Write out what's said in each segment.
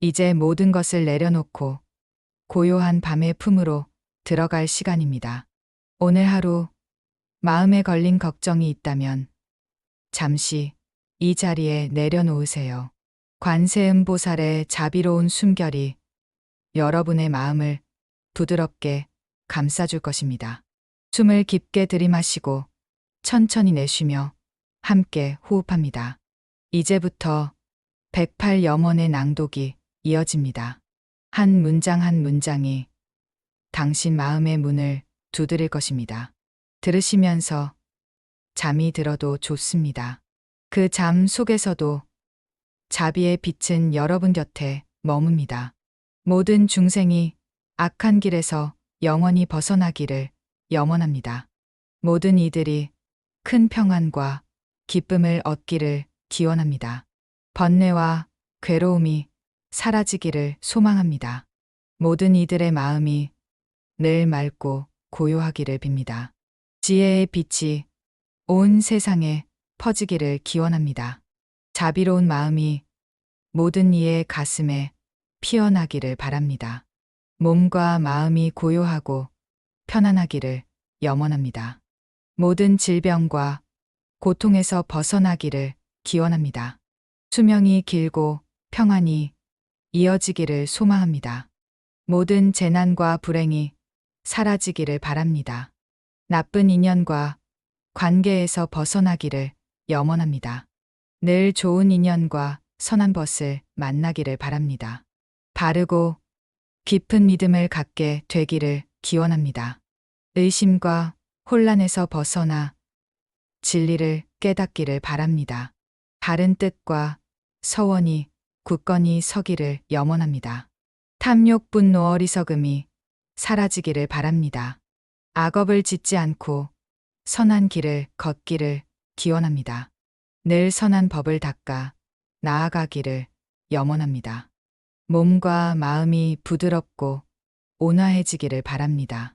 이제 모든 것을 내려놓고 고요한 밤의 품으로 들어갈 시간입니다. 오늘 하루 마음에 걸린 걱정이 있다면 잠시 이 자리에 내려놓으세요. 관세음보살의 자비로운 숨결이 여러분의 마음을 부드럽게 감싸줄 것입니다. 숨을 깊게 들이마시고 천천히 내쉬며 함께 호흡합니다. 이제부터 108염원의 낭독이 이어집니다. 한 문장 한 문장이 당신 마음의 문을 두드릴 것입니다. 들으시면서 잠이 들어도 좋습니다. 그 잠 속에서도 자비의 빛은 여러분 곁에 머뭅니다. 모든 중생이 악한 길에서 영원히 벗어나기를 염원합니다. 모든 이들이 큰 평안과 기쁨을 얻기를 기원합니다. 번뇌와 괴로움이 사라지기를 소망합니다. 모든 이들의 마음이 늘 맑고 고요하기를 빕니다. 지혜의 빛이 온 세상에 퍼지기를 기원합니다. 자비로운 마음이 모든 이의 가슴에 피어나기를 바랍니다. 몸과 마음이 고요하고 편안하기를 염원합니다. 모든 질병과 고통에서 벗어나기를 기원합니다. 수명이 길고 평안이 이어지기를 소망합니다. 모든 재난과 불행이 사라지기를 바랍니다. 나쁜 인연과 관계에서 벗어나기를 염원합니다. 늘 좋은 인연과 선한 벗을 만나기를 바랍니다. 바르고 깊은 믿음을 갖게 되기를 기원합니다. 의심과 혼란에서 벗어나 진리를 깨닫기를 바랍니다. 바른 뜻과 서원이 굳건히 서기를 염원합니다. 탐욕, 분노, 어리석음이 사라지기를 바랍니다. 악업을 짓지 않고 선한 길을 걷기를 기원합니다. 늘 선한 법을 닦아 나아가기를 염원합니다. 몸과 마음이 부드럽고 온화해지기를 바랍니다.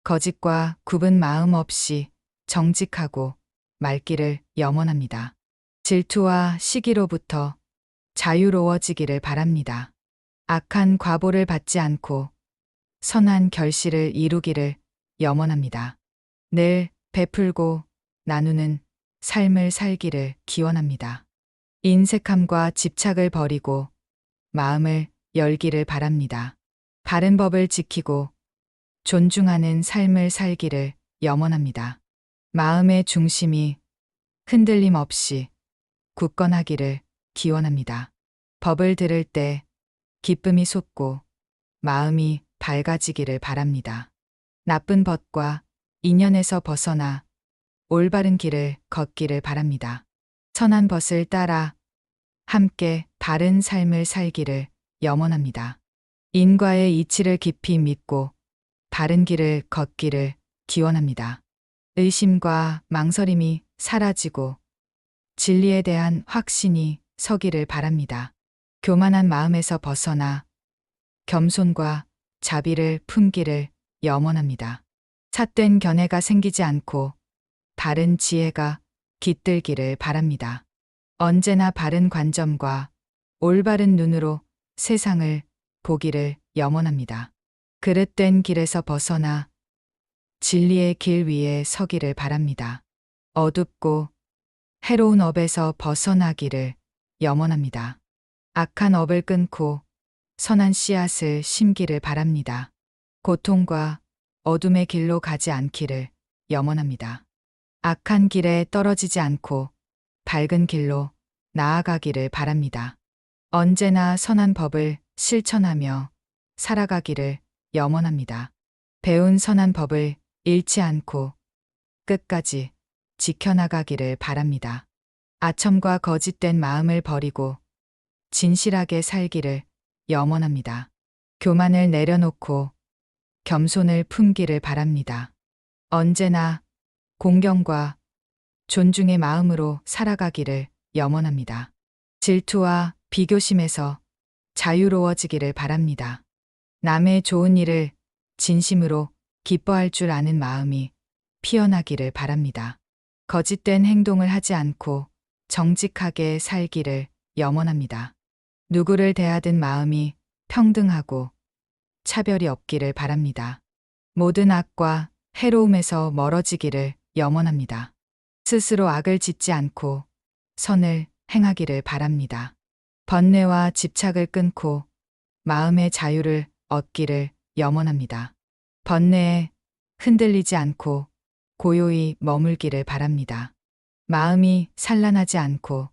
거짓과 굽은 마음 없이 정직하고 맑기를 염원합니다. 질투와 시기로부터 자유로워지기를 바랍니다. 악한 과보를 받지 않고 선한 결실을 이루기를 염원합니다. 늘 베풀고 나누는 삶을 살기를 기원합니다. 인색함과 집착을 버리고 마음을 열기를 바랍니다. 바른 법을 지키고 존중하는 삶을 살기를 염원합니다. 마음의 중심이 흔들림 없이 굳건하기를 기원합니다. 법을 들을 때 기쁨이 솟고 마음이 밝아지기를 바랍니다. 나쁜 법과 인연에서 벗어나 올바른 길을 걷기를 바랍니다. 선한 벗을 따라 함께 바른 삶을 살기를 염원합니다. 인과의 이치를 깊이 믿고 바른 길을 걷기를 기원합니다. 의심과 망설임이 사라지고 진리에 대한 확신이 서기를 바랍니다. 교만한 마음에서 벗어나 겸손과 자비를 품기를 염원합니다. 삿된 견해가 생기지 않고 바른 지혜가 깃들기를 바랍니다. 언제나 바른 관점과 올바른 눈으로 세상을 보기를 염원합니다. 그릇된 길에서 벗어나 진리의 길 위에 서기를 바랍니다. 어둡고 해로운 업에서 벗어나기를 염원합니다. 악한 업을 끊고 선한 씨앗을 심기를 바랍니다. 고통과 어둠의 길로 가지 않기를 염원합니다. 악한 길에 떨어지지 않고 밝은 길로 나아가기를 바랍니다. 언제나 선한 법을 실천하며 살아가기를 염원합니다. 배운 선한 법을 잃지 않고 끝까지 지켜나가기를 바랍니다. 아첨과 거짓된 마음을 버리고 진실하게 살기를 염원합니다. 교만을 내려놓고 겸손을 품기를 바랍니다. 언제나 공경과 존중의 마음으로 살아가기를 염원합니다. 질투와 비교심에서 자유로워지기를 바랍니다. 남의 좋은 일을 진심으로 기뻐할 줄 아는 마음이 피어나기를 바랍니다. 거짓된 행동을 하지 않고 정직하게 살기를 염원합니다. 누구를 대하든 마음이 평등하고 차별이 없기를 바랍니다. 모든 악과 해로움에서 멀어지기를 염원합니다. 스스로 악을 짓지 않고 선을 행하기를 바랍니다. 번뇌와 집착을 끊고 마음의 자유를 얻기를 염원합니다. 번뇌에 흔들리지 않고 고요히 머물기를 바랍니다. 마음이 산란하지 않고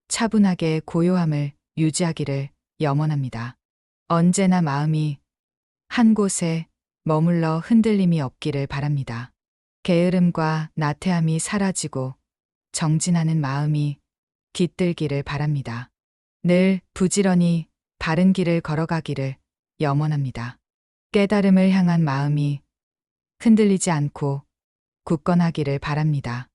차분하게 고요함을 유지하기를 염원합니다. 언제나 마음이 한 곳에 머물러 흔들림이 없기를 바랍니다. 게으름과 나태함이 사라지고 정진하는 마음이 깃들기를 바랍니다. 늘 부지런히 바른 길을 걸어가기를 염원합니다. 깨달음을 향한 마음이 흔들리지 않고 굳건하기를 바랍니다.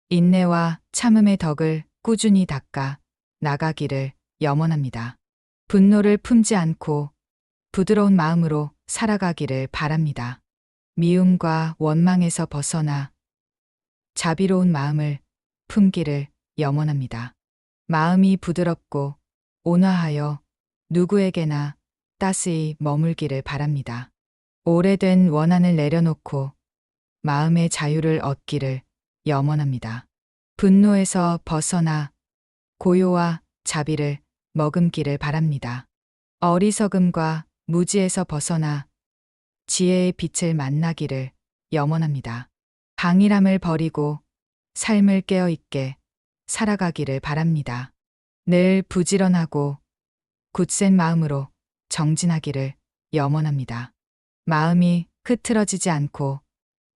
인내와 참음의 덕을 꾸준히 닦아 나가기를 염원합니다. 분노를 품지 않고 부드러운 마음으로 살아가기를 바랍니다. 미움과 원망에서 벗어나 자비로운 마음을 품기를 염원합니다. 마음이 부드럽고 온화하여 누구에게나 따스히 머물기를 바랍니다. 오래된 원한을 내려놓고 마음의 자유를 얻기를 염원합니다. 분노에서 벗어나 고요와 자비를 머금기를 바랍니다. 어리석음과 무지에서 벗어나 지혜의 빛을 만나기를 염원합니다. 방일함을 버리고 삶을 깨어있게 살아가기를 바랍니다. 늘 부지런하고 굳센 마음으로 정진하기를 염원합니다. 마음이 흐트러지지 않고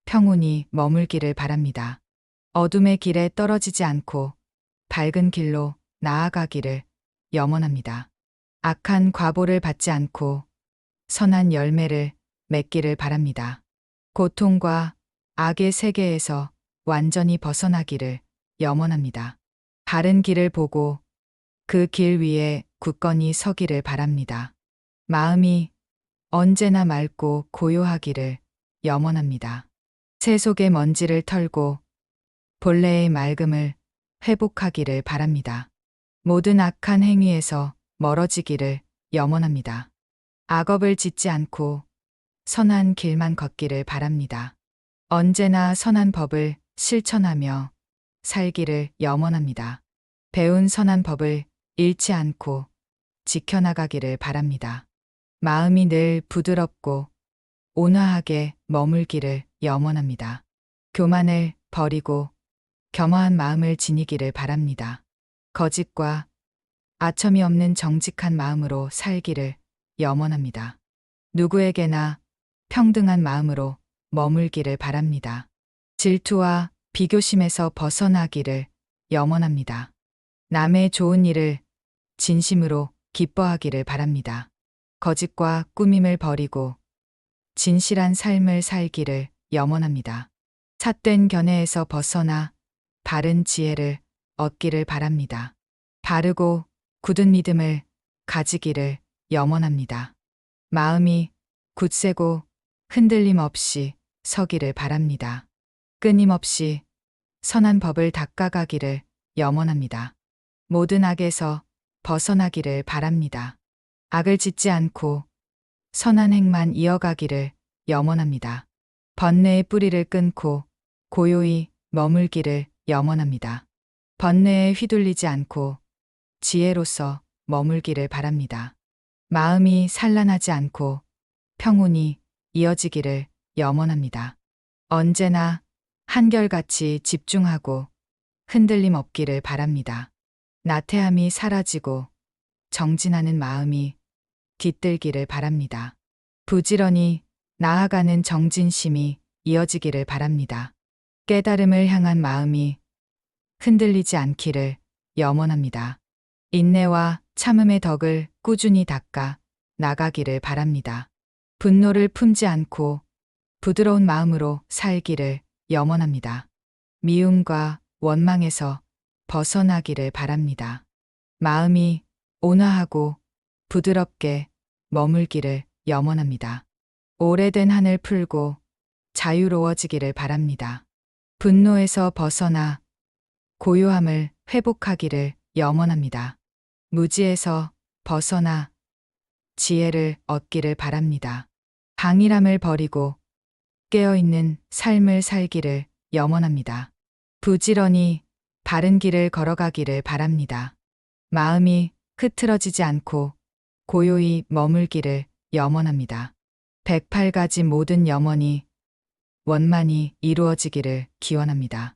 평온히 머물기를 바랍니다. 어둠의 길에 떨어지지 않고 밝은 길로 나아가기를 염원합니다. 악한 과보를 받지 않고 선한 열매를 맺기를 바랍니다. 고통과 악의 세계에서 완전히 벗어나기를 염원합니다. 바른 길을 보고 그 길 위에 굳건히 서기를 바랍니다. 마음이 언제나 맑고 고요하기를 염원합니다. 새 속의 먼지를 털고 본래의 맑음을 회복하기를 바랍니다. 모든 악한 행위에서 멀어지기를 염원합니다. 악업을 짓지 않고 선한 길만 걷기를 바랍니다. 언제나 선한 법을 실천하며 살기를 염원합니다. 배운 선한 법을 잃지 않고 지켜나가기를 바랍니다. 마음이 늘 부드럽고 온화하게 머물기를 염원합니다. 교만을 버리고 겸허한 마음을 지니기를 바랍니다. 거짓과 아첨이 없는 정직한 마음으로 살기를 염원합니다. 누구에게나 평등한 마음으로 머물기를 바랍니다. 질투와 비교심에서 벗어나기를 염원합니다. 남의 좋은 일을 진심으로 기뻐하기를 바랍니다. 거짓과 꾸밈을 버리고 진실한 삶을 살기를 염원합니다. 삿된 견해에서 벗어나 바른 지혜를 얻기를 바랍니다. 바르고 굳은 믿음을 가지기를 염원합니다. 마음이 굳세고 흔들림 없이 서기를 바랍니다. 끊임없이 선한 법을 닦아가기를 염원합니다. 모든 악에서 벗어나기를 바랍니다. 악을 짓지 않고 선한 행만 이어가기를 염원합니다. 번뇌의 뿌리를 끊고 고요히 머물기를 염원합니다. 번뇌에 휘둘리지 않고 지혜로서 머물기를 바랍니다. 마음이 산란하지 않고 평온히 이어지기를 염원합니다. 언제나 한결같이 집중하고 흔들림 없기를 바랍니다. 나태함이 사라지고 정진하는 마음이 깃들기를 바랍니다. 부지런히 나아가는 정진심이 이어지기를 바랍니다. 깨달음을 향한 마음이 흔들리지 않기를 염원합니다. 인내와 참음의 덕을 꾸준히 닦아 나가기를 바랍니다. 분노를 품지 않고 부드러운 마음으로 살기를 염원합니다. 미움과 원망에서 벗어나기를 바랍니다. 마음이 온화하고 부드럽게 머물기를 염원합니다. 오래된 한을 풀고 자유로워지기를 바랍니다. 분노에서 벗어나 고요함을 회복하기를 염원합니다. 무지에서 벗어나 지혜를 얻기를 바랍니다. 강일함을 버리고 깨어있는 삶을 살기를 염원합니다. 부지런히 바른 길을 걸어가기를 바랍니다. 마음이 흐트러지지 않고 고요히 머물기를 염원합니다. 108가지 모든 염원이 원만히 이루어지기를 기원합니다.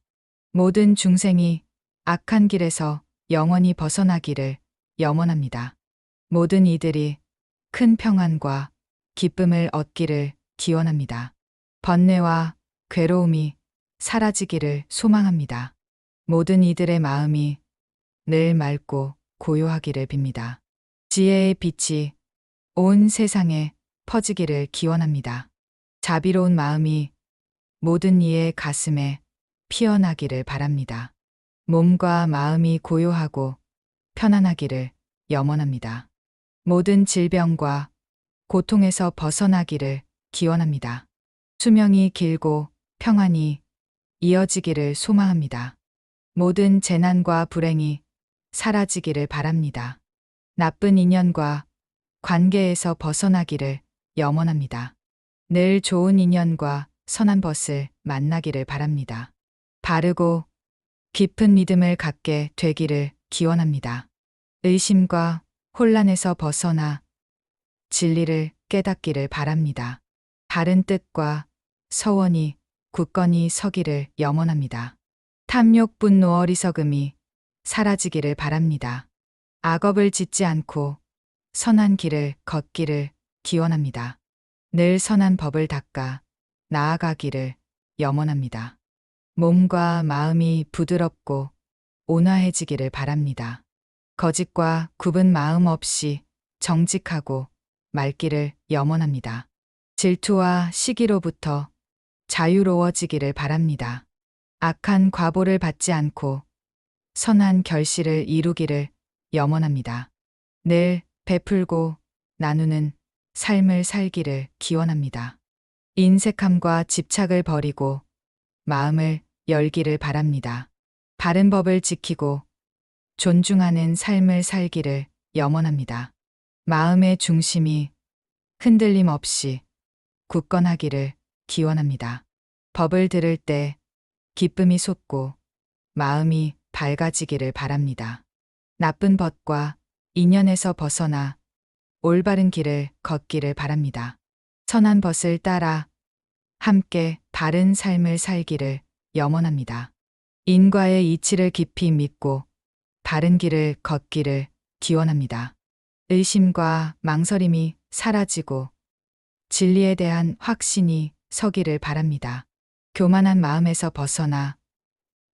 모든 중생이 악한 길에서 영원히 벗어나기를 염원합니다. 모든 이들이 큰 평안과 기쁨을 얻기를 기원합니다. 번뇌와 괴로움이 사라지기를 소망합니다. 모든 이들의 마음이 늘 맑고 고요하기를 빕니다. 지혜의 빛이 온 세상에 퍼지기를 기원합니다. 자비로운 마음이 모든 이의 가슴에 피어나기를 바랍니다. 몸과 마음이 고요하고 편안하기를 염원합니다. 모든 질병과 고통에서 벗어나기를 기원합니다. 수명이 길고 평안이 이어지기를 소망합니다. 모든 재난과 불행이 사라지기를 바랍니다. 나쁜 인연과 관계에서 벗어나기를 염원합니다. 늘 좋은 인연과 선한 벗을 만나기를 바랍니다. 바르고 깊은 믿음을 갖게 되기를 기원합니다. 의심과 혼란에서 벗어나 진리를 깨닫기를 바랍니다. 바른 뜻과 서원이 굳건히 서기를 염원합니다. 탐욕, 분노, 어리석음이 사라지기를 바랍니다. 악업을 짓지 않고 선한 길을 걷기를 기원합니다. 늘 선한 법을 닦아 나아가기를 염원합니다. 몸과 마음이 부드럽고 온화해지기를 바랍니다. 거짓과 굽은 마음 없이 정직하고 맑기를 염원합니다. 질투와 시기로부터 자유로워지기를 바랍니다. 악한 과보를 받지 않고 선한 결실을 이루기를 염원합니다. 늘 베풀고 나누는 삶을 살기를 기원합니다. 인색함과 집착을 버리고 마음을 열기를 바랍니다. 바른 법을 지키고 존중하는 삶을 살기를 염원합니다. 마음의 중심이 흔들림 없이 굳건하기를 기원합니다. 법을 들을 때 기쁨이 솟고 마음이 밝아지기를 바랍니다. 나쁜 법과 인연에서 벗어나 올바른 길을 걷기를 바랍니다. 선한 벗을 따라 함께 바른 삶을 살기를 염원합니다. 인과의 이치를 깊이 믿고 바른 길을 걷기를 기원합니다. 의심과 망설임이 사라지고 진리에 대한 확신이 서기를 바랍니다. 교만한 마음에서 벗어나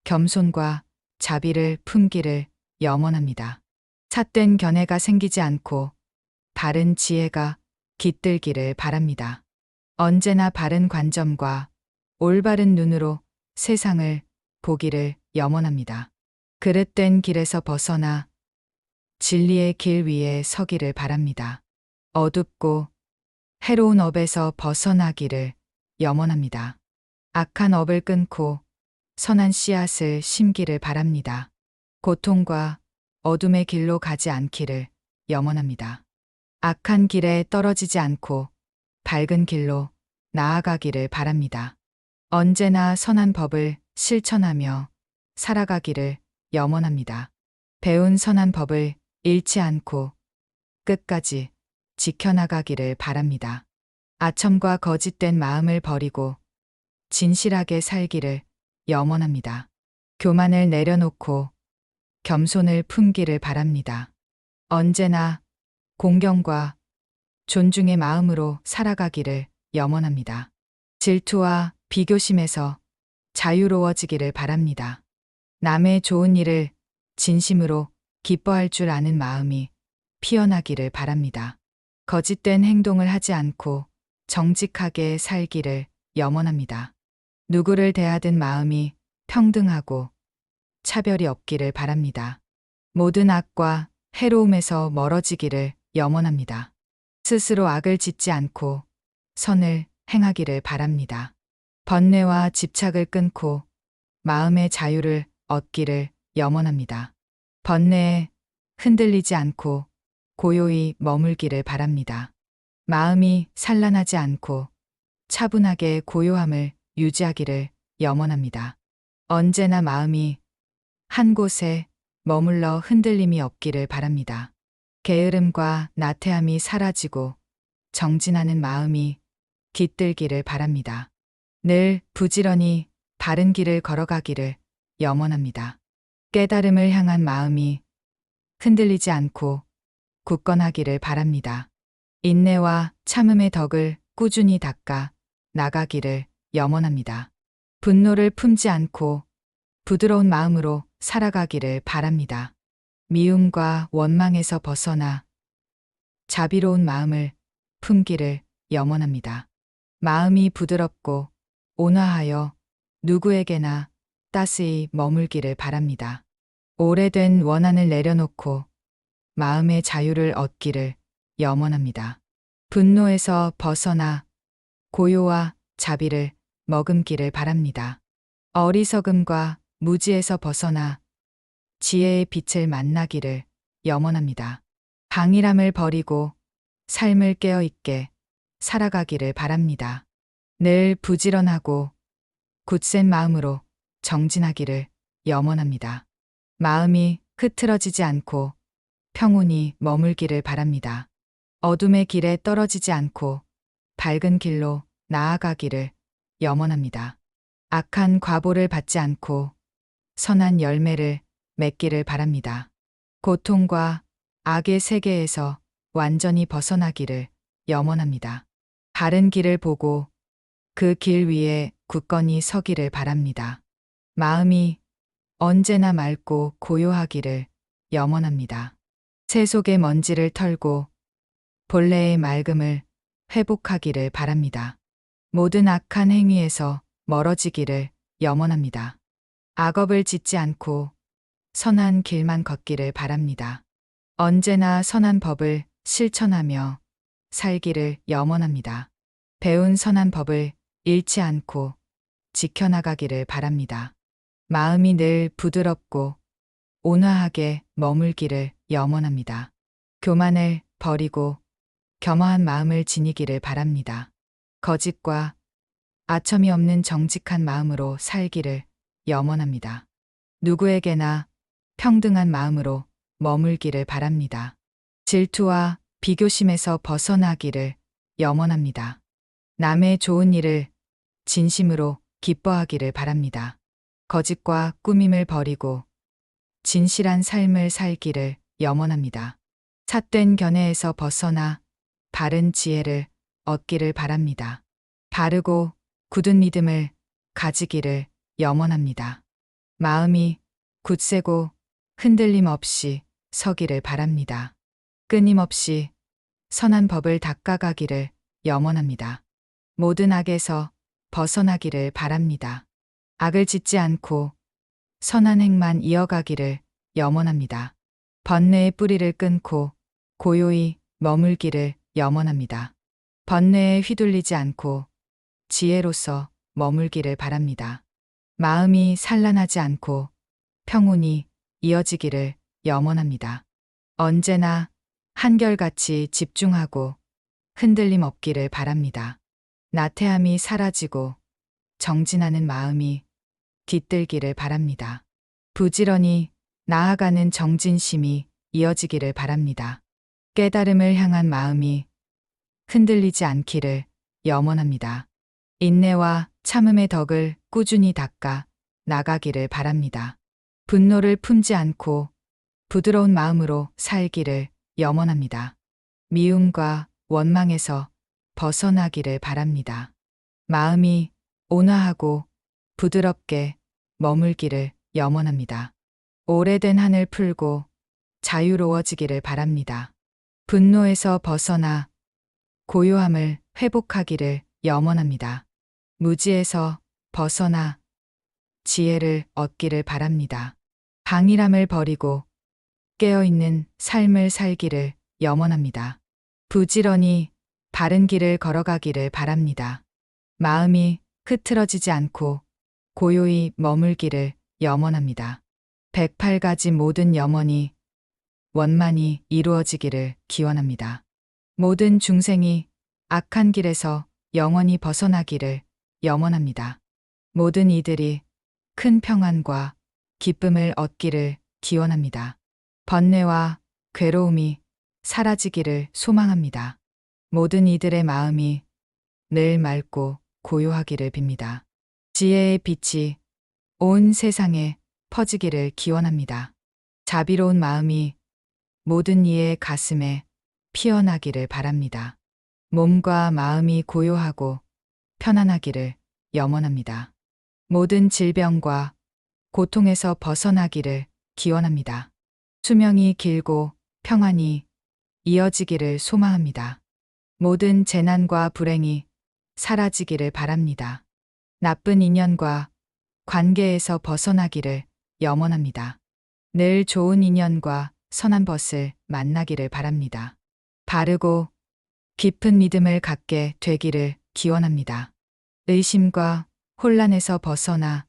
겸손과 자비를 품기를 염원합니다. 삿된 견해가 생기지 않고 바른 지혜가 깃들기를 바랍니다. 언제나 바른 관점과 올바른 눈으로 세상을 보기를 염원합니다. 그릇된 길에서 벗어나 진리의 길 위에 서기를 바랍니다. 어둡고 해로운 업에서 벗어나기를 염원합니다. 악한 업을 끊고 선한 씨앗을 심기를 바랍니다. 고통과 어둠의 길로 가지 않기를 염원합니다. 악한 길에 떨어지지 않고 밝은 길로 나아가기를 바랍니다. 언제나 선한 법을 실천하며 살아가기를 염원합니다. 배운 선한 법을 잃지 않고 끝까지 지켜나가기를 바랍니다. 아첨과 거짓된 마음을 버리고 진실하게 살기를 염원합니다. 교만을 내려놓고 겸손을 품기를 바랍니다. 언제나 공경과 존중의 마음으로 살아가기를 염원합니다. 질투와 비교심에서 자유로워지기를 바랍니다. 남의 좋은 일을 진심으로 기뻐할 줄 아는 마음이 피어나기를 바랍니다. 거짓된 행동을 하지 않고 정직하게 살기를 염원합니다. 누구를 대하든 마음이 평등하고 차별이 없기를 바랍니다. 모든 악과 해로움에서 멀어지기를 염원합니다. 스스로 악을 짓지 않고 선을 행하기를 바랍니다. 번뇌와 집착을 끊고 마음의 자유를 얻기를 염원합니다. 번뇌에 흔들리지 않고 고요히 머물기를 바랍니다. 마음이 산란하지 않고 차분하게 고요함을 유지하기를 염원합니다. 언제나 마음이 한 곳에 머물러 흔들림이 없기를 바랍니다. 게으름과 나태함이 사라지고 정진하는 마음이 깃들기를 바랍니다. 늘 부지런히 바른 길을 걸어가기를 염원합니다. 깨달음을 향한 마음이 흔들리지 않고 굳건하기를 바랍니다. 인내와 참음의 덕을 꾸준히 닦아 나가기를 염원합니다. 분노를 품지 않고 부드러운 마음으로 살아가기를 바랍니다. 미움과 원망에서 벗어나 자비로운 마음을 품기를 염원합니다. 마음이 부드럽고 온화하여 누구에게나 따스히 머물기를 바랍니다. 오래된 원한을 내려놓고 마음의 자유를 얻기를 염원합니다. 분노에서 벗어나 고요와 자비를 머금기를 바랍니다. 어리석음과 무지에서 벗어나 지혜의 빛을 만나기를 염원합니다. 방일함을 버리고 삶을 깨어있게 살아가기를 바랍니다. 늘 부지런하고 굳센 마음으로 정진하기를 염원합니다. 마음이 흐트러지지 않고 평온히 머물기를 바랍니다. 어둠의 길에 떨어지지 않고 밝은 길로 나아가기를 염원합니다. 악한 과보를 받지 않고 선한 열매를 맺기를 바랍니다. 고통과 악의 세계에서 완전히 벗어나기를 염원합니다. 바른 길을 보고 그 길 위에 굳건히 서기를 바랍니다. 마음이 언제나 맑고 고요하기를 염원합니다. 새 속의 먼지를 털고 본래의 맑음을 회복하기를 바랍니다. 모든 악한 행위에서 멀어지기를 염원합니다. 악업을 짓지 않고 선한 길만 걷기를 바랍니다. 언제나 선한 법을 실천하며 살기를 염원합니다. 배운 선한 법을 잃지 않고 지켜나가기를 바랍니다. 마음이 늘 부드럽고 온화하게 머물기를 염원합니다. 교만을 버리고 겸허한 마음을 지니기를 바랍니다. 거짓과 아첨이 없는 정직한 마음으로 살기를 염원합니다. 누구에게나 평등한 마음으로 머물기를 바랍니다. 질투와 비교심에서 벗어나기를 염원합니다. 남의 좋은 일을 진심으로 기뻐하기를 바랍니다. 거짓과 꾸밈을 버리고 진실한 삶을 살기를 염원합니다. 삿된 견해에서 벗어나 바른 지혜를 얻기를 바랍니다. 바르고 굳은 믿음을 가지기를 염원합니다. 마음이 굳세고 흔들림 없이 서기를 바랍니다. 끊임없이 선한 법을 닦아가기를 염원합니다. 모든 악에서 벗어나기를 바랍니다. 악을 짓지 않고 선한 행만 이어가기를 염원합니다. 번뇌의 뿌리를 끊고 고요히 머물기를 염원합니다. 번뇌에 휘둘리지 않고 지혜로서 머물기를 바랍니다. 마음이 산란하지 않고 평온히 이어지기를 염원합니다. 언제나 한결같이 집중하고 흔들림 없기를 바랍니다. 나태함이 사라지고 정진하는 마음이 깃들기를 바랍니다. 부지런히 나아가는 정진심이 이어지기를 바랍니다. 깨달음을 향한 마음이 흔들리지 않기를 염원합니다. 인내와 참음의 덕을 꾸준히 닦아 나가기를 바랍니다. 분노를 품지 않고 부드러운 마음으로 살기를 염원합니다. 미움과 원망에서 벗어나기를 바랍니다. 마음이 온화하고 부드럽게 머물기를 염원합니다. 오래된 한을 풀고 자유로워지기를 바랍니다. 분노에서 벗어나 고요함을 회복하기를 염원합니다. 무지에서 벗어나 지혜를 얻기를 바랍니다. 방일함을 버리고 깨어있는 삶을 살기를 염원합니다. 부지런히 바른 길을 걸어가기를 바랍니다. 마음이 흐트러지지 않고 고요히 머물기를 염원합니다. 108가지 모든 염원이 원만히 이루어지기를 기원합니다. 모든 중생이 악한 길에서 영원히 벗어나기를 염원합니다. 모든 이들이 큰 평안과 기쁨을 얻기를 기원합니다. 번뇌와 괴로움이 사라지기를 소망합니다. 모든 이들의 마음이 늘 맑고 고요하기를 빕니다. 지혜의 빛이 온 세상에 퍼지기를 기원합니다. 자비로운 마음이 모든 이의 가슴에 피어나기를 바랍니다. 몸과 마음이 고요하고 편안하기를 염원합니다. 모든 질병과 고통에서 벗어나기를 기원합니다. 수명이 길고 평안이 이어지기를 소망합니다. 모든 재난과 불행이 사라지기를 바랍니다. 나쁜 인연과 관계에서 벗어나기를 염원합니다. 늘 좋은 인연과 선한 벗을 만나기를 바랍니다. 바르고 깊은 믿음을 갖게 되기를 기원합니다. 의심과 혼란에서 벗어나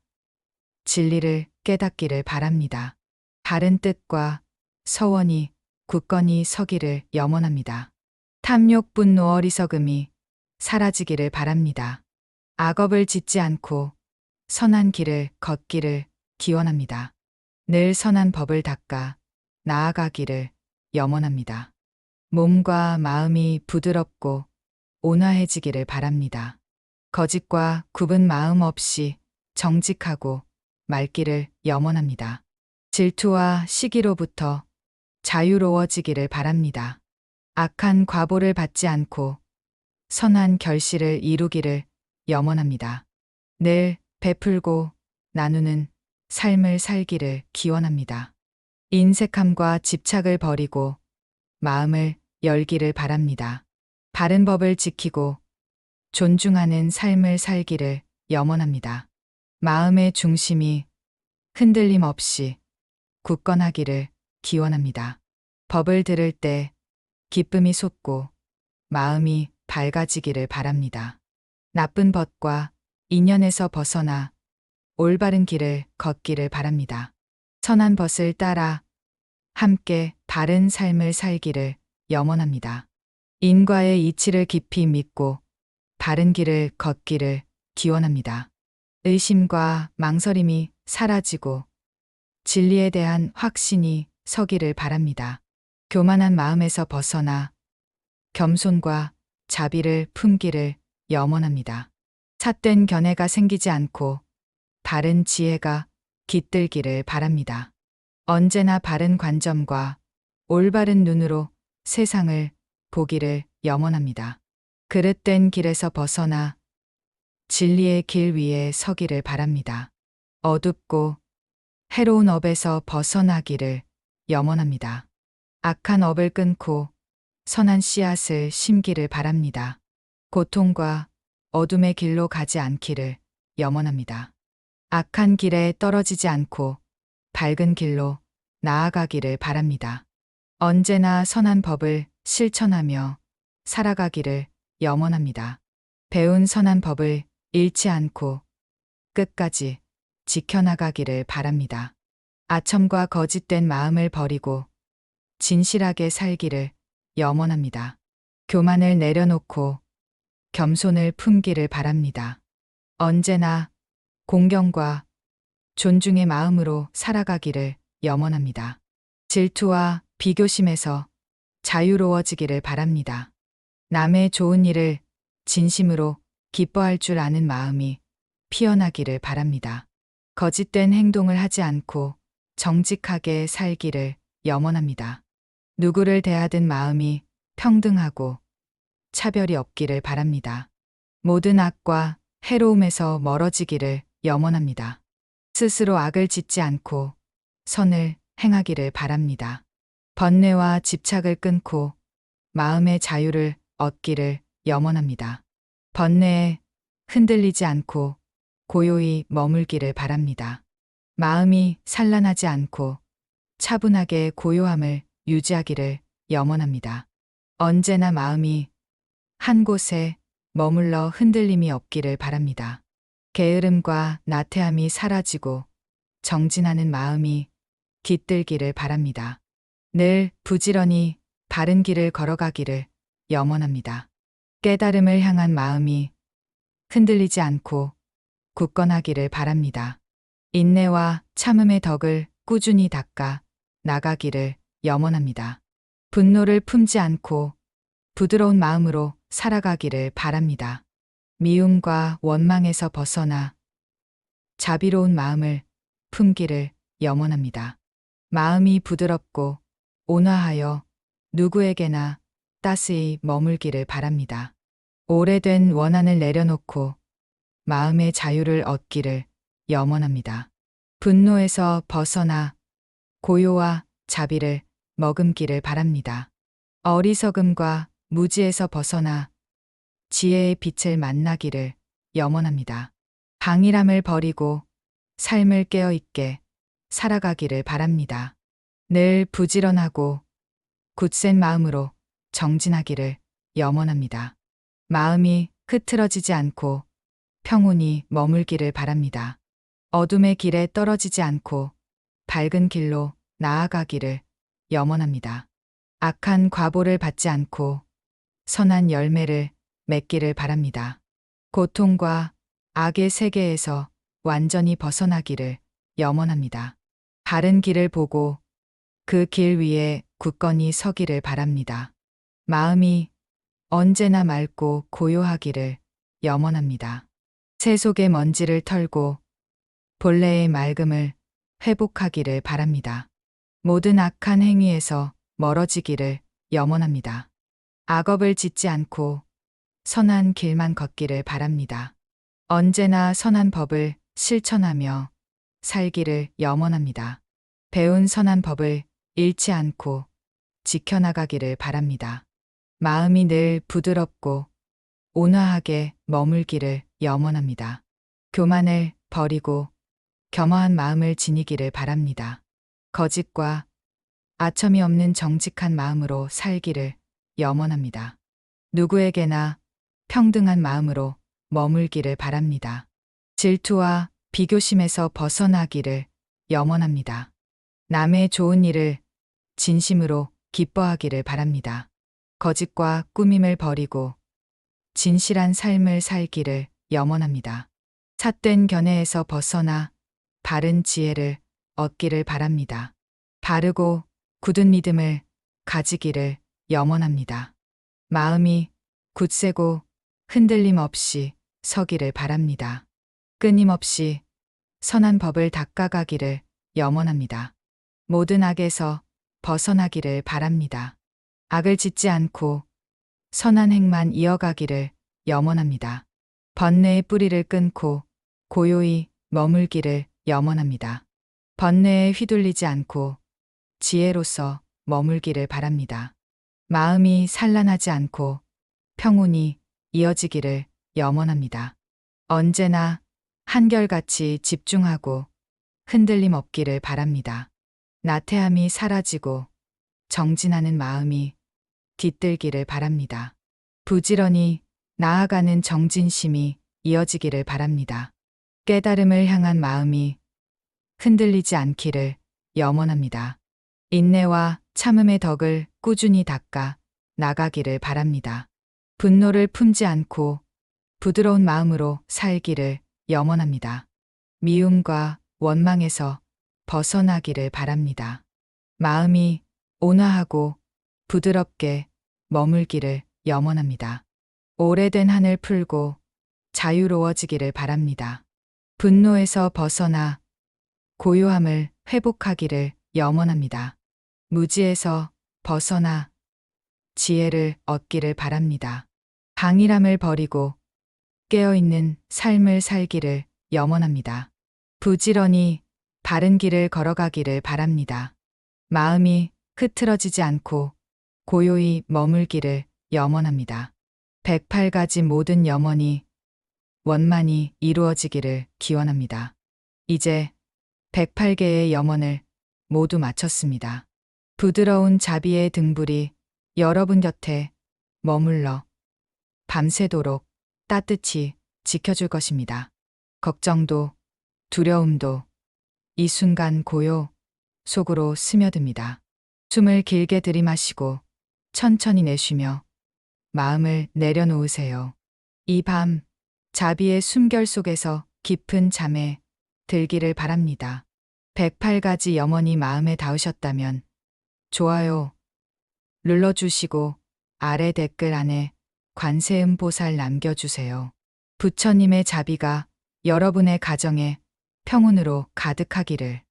진리를 깨닫기를 바랍니다. 바른 뜻과 서원이 굳건히 서기를 염원합니다. 탐욕, 분노, 어리석음이 사라지기를 바랍니다. 악업을 짓지 않고 선한 길을 걷기를 기원합니다. 늘 선한 법을 닦아 나아가기를 염원합니다. 몸과 마음이 부드럽고 온화해지기를 바랍니다. 거짓과 굽은 마음 없이 정직하고 맑기를 염원합니다. 질투와 시기로부터 자유로워지기를 바랍니다. 악한 과보를 받지 않고 선한 결실을 이루기를 염원합니다. 늘 베풀고 나누는 삶을 살기를 기원합니다. 인색함과 집착을 버리고 마음을 열기를 바랍니다. 바른 법을 지키고 존중하는 삶을 살기를 염원합니다. 마음의 중심이 흔들림 없이 굳건하기를 기원합니다. 법을 들을 때 기쁨이 솟고 마음이 밝아지기를 바랍니다. 나쁜 법과 인연에서 벗어나 올바른 길을 걷기를 바랍니다. 선한 벗을 따라 함께 바른 삶을 살기를 염원합니다. 인과의 이치를 깊이 믿고 바른 길을 걷기를 기원합니다. 의심과 망설임이 사라지고 진리에 대한 확신이 서기를 바랍니다. 교만한 마음에서 벗어나 겸손과 자비를 품기를 염원합니다. 삿된 견해가 생기지 않고 바른 지혜가 깃들기를 바랍니다. 언제나 바른 관점과 올바른 눈으로 세상을 보기를 염원합니다. 그릇된 길에서 벗어나 진리의 길 위에 서기를 바랍니다. 어둡고 해로운 업에서 벗어나기를 염원합니다. 악한 업을 끊고 선한 씨앗을 심기를 바랍니다. 고통과 어둠의 길로 가지 않기를 염원합니다. 악한 길에 떨어지지 않고 밝은 길로 나아가기를 바랍니다. 언제나 선한 법을 실천하며 살아가기를 염원합니다. 배운 선한 법을 잃지 않고 끝까지 지켜나가기를 바랍니다. 아첨과 거짓된 마음을 버리고 진실하게 살기를 염원합니다. 교만을 내려놓고 겸손을 품기를 바랍니다. 언제나 공경과 존중의 마음으로 살아가기를 염원합니다. 질투와 비교심에서 자유로워지기를 바랍니다. 남의 좋은 일을 진심으로 기뻐할 줄 아는 마음이 피어나기를 바랍니다. 거짓된 행동을 하지 않고 정직하게 살기를 염원합니다. 누구를 대하든 마음이 평등하고 차별이 없기를 바랍니다. 모든 악과 해로움에서 멀어지기를 염원합니다. 스스로 악을 짓지 않고 선을 행하기를 바랍니다. 번뇌와 집착을 끊고 마음의 자유를 얻기를 염원합니다. 번뇌에 흔들리지 않고 고요히 머물기를 바랍니다. 마음이 산란하지 않고 차분하게 고요함을 유지하기를 염원합니다. 언제나 마음이 한 곳에 머물러 흔들림이 없기를 바랍니다. 게으름과 나태함이 사라지고 정진하는 마음이 깃들기를 바랍니다. 늘 부지런히 바른 길을 걸어가기를 염원합니다. 깨달음을 향한 마음이 흔들리지 않고 굳건하기를 바랍니다. 인내와 참음의 덕을 꾸준히 닦아 나가기를 염원합니다. 분노를 품지 않고 부드러운 마음으로 살아가기를 바랍니다. 미움과 원망에서 벗어나 자비로운 마음을 품기를 염원합니다. 마음이 부드럽고 온화하여 누구에게나 따스히 머물기를 바랍니다. 오래된 원한을 내려놓고 마음의 자유를 얻기를 염원합니다. 분노에서 벗어나 고요와 자비를 머금기를 바랍니다. 어리석음과 무지에서 벗어나 지혜의 빛을 만나기를 염원합니다. 강일함을 버리고 삶을 깨어있게 살아가기를 바랍니다. 늘 부지런하고 굳센 마음으로 정진하기를 염원합니다. 마음이 흐트러지지 않고 평온히 머물기를 바랍니다. 어둠의 길에 떨어지지 않고 밝은 길로 나아가기를 염원합니다. 악한 과보를 받지 않고 선한 열매를 맺기를 바랍니다. 고통과 악의 세계에서 완전히 벗어나기를 염원합니다. 바른 길을 보고 그 길 위에 굳건히 서기를 바랍니다. 마음이 언제나 맑고 고요하기를 염원합니다. 새 속의 먼지를 털고 본래의 맑음을 회복하기를 바랍니다. 모든 악한 행위에서 멀어지기를 염원합니다. 악업을 짓지 않고 선한 길만 걷기를 바랍니다. 언제나 선한 법을 실천하며 살기를 염원합니다. 배운 선한 법을 잃지 않고 지켜나가기를 바랍니다. 마음이 늘 부드럽고 온화하게 머물기를 염원합니다. 교만을 버리고 겸허한 마음을 지니기를 바랍니다. 거짓과 아첨이 없는 정직한 마음으로 살기를 염원합니다. 누구에게나 평등한 마음으로 머물기를 바랍니다. 질투와 비교심에서 벗어나기를 염원합니다. 남의 좋은 일을 진심으로 기뻐하기를 바랍니다. 거짓과 꾸밈을 버리고 진실한 삶을 살기를 염원합니다. 삿된 견해에서 벗어나 바른 지혜를 얻기를 바랍니다. 바르고 굳은 믿음을 가지기를 염원합니다. 마음이 굳세고 흔들림 없이 서기를 바랍니다. 끊임없이 선한 법을 닦아가기를 염원합니다. 모든 악에서 벗어나기를 바랍니다. 악을 짓지 않고 선한 행만 이어가기를 염원합니다. 번뇌의 뿌리를 끊고 고요히 머물기를 염원합니다. 번뇌에 휘둘리지 않고 지혜로서 머물기를 바랍니다. 마음이 산란하지 않고 평온히 이어지기를 염원합니다. 언제나 한결같이 집중하고 흔들림 없기를 바랍니다. 나태함이 사라지고 정진하는 마음이 깃들기를 바랍니다. 부지런히 나아가는 정진심이 이어지기를 바랍니다. 깨달음을 향한 마음이 흔들리지 않기를 염원합니다. 인내와 참음의 덕을 꾸준히 닦아 나가기를 바랍니다. 분노를 품지 않고 부드러운 마음으로 살기를 염원합니다. 미움과 원망에서 벗어나기를 바랍니다. 마음이 온화하고 부드럽게 머물기를 염원합니다. 오래된 한을 풀고 자유로워지기를 바랍니다. 분노에서 벗어나 고요함을 회복하기를 염원합니다. 무지에서 벗어나 지혜를 얻기를 바랍니다. 강일함을 버리고 깨어있는 삶을 살기를 염원합니다. 부지런히 바른 길을 걸어가기를 바랍니다. 마음이 흐트러지지 않고 고요히 머물기를 염원합니다. 108가지 모든 염원이 원만히 이루어지기를 기원합니다. 이제 108개의 염원을 모두 마쳤습니다. 부드러운 자비의 등불이 여러분 곁에 머물러 밤새도록 따뜻히 지켜줄 것입니다. 걱정도 두려움도 이 순간 고요 속으로 스며듭니다. 숨을 길게 들이마시고 천천히 내쉬며 마음을 내려놓으세요. 이 밤 자비의 숨결 속에서 깊은 잠에 들기를 바랍니다. 108가지 염원이 마음에 닿으셨다면 좋아요 눌러주시고 아래 댓글 안에 관세음 보살 남겨주세요. 부처님의 자비가 여러분의 가정에 평온으로 가득하기를.